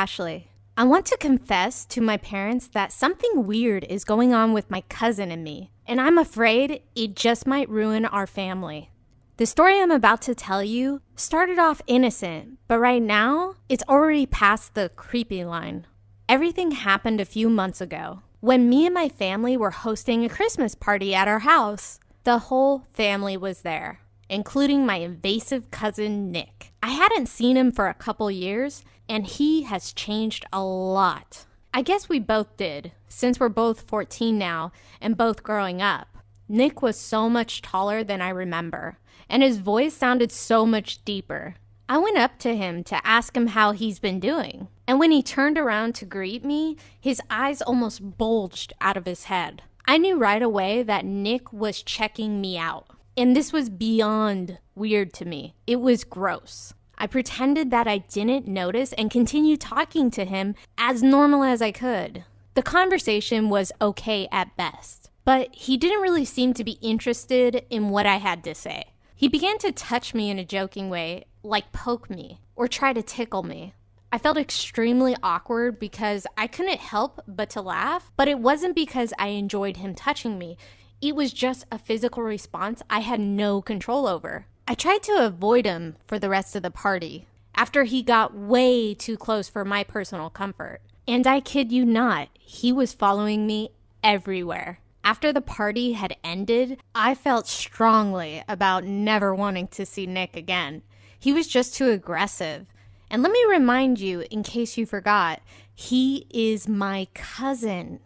Ashley. I want to confess to my parents that something weird is going on with my cousin and me, and I'm afraid it just might ruin our family. The story I'm about to tell you started off innocent, but right now, it's already past the creepy line. Everything happened a few months ago, when me and my family were hosting a Christmas party at our house. The whole family was there, including my invasive cousin Nick. I hadn't seen him for a couple years, and he has changed a lot. I guess we both did, since we're both 14 now and both growing up. Nick was so much taller than I remember, and his voice sounded so much deeper. I went up to him to ask him how he's been doing, and when he turned around to greet me, his eyes almost bulged out of his head. I knew right away that Nick was checking me out, and this was beyond weird to me. It was gross. I pretended that I didn't notice and continued talking to him as normal as I could. The conversation was okay at best, but he didn't really seem to be interested in what I had to say. He began to touch me in a joking way, like poke me or try to tickle me. I felt extremely awkward because I couldn't help but to laugh, but it wasn't because I enjoyed him touching me. It was just a physical response I had no control over. I tried to avoid him for the rest of the party, after he got way too close for my personal comfort. And I kid you not, he was following me everywhere. After the party had ended, I felt strongly about never wanting to see Nick again. He was just too aggressive. And let me remind you, in case you forgot, he is my cousin.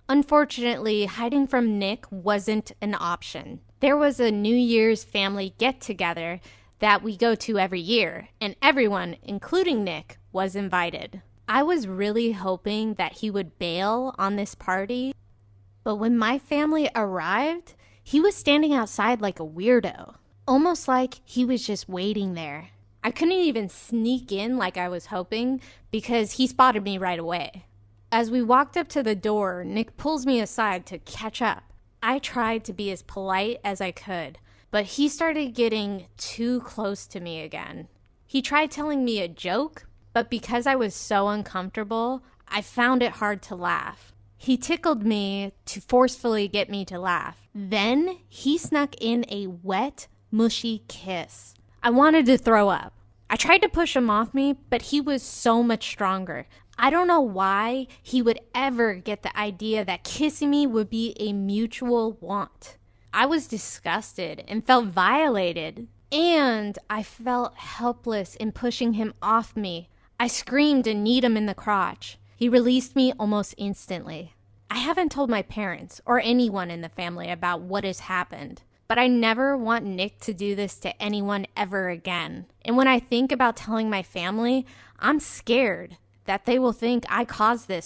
Unfortunately, hiding from Nick wasn't an option. There was a New Year's family get-together that we go to every year, and everyone, including Nick, was invited. I was really hoping that he would bail on this party, but when my family arrived, he was standing outside like a weirdo, almost like he was just waiting there. I couldn't even sneak in like I was hoping because he spotted me right away. As we walked up to the door, Nick pulls me aside to catch up. I tried to be as polite as I could, but he started getting too close to me again. He tried telling me a joke, but because I was so uncomfortable, I found it hard to laugh. He tickled me to forcefully get me to laugh. Then he snuck in a wet, mushy kiss. I wanted to throw up. I tried to push him off me, but he was so much stronger. I don't know why he would ever get the idea that kissing me would be a mutual want. I was disgusted and felt violated, and I felt helpless in pushing him off me. I screamed and kneed him in the crotch. He released me almost instantly. I haven't told my parents or anyone in the family about what has happened, but I never want Nick to do this to anyone ever again. And when I think about telling my family, I'm scared that they will think I caused this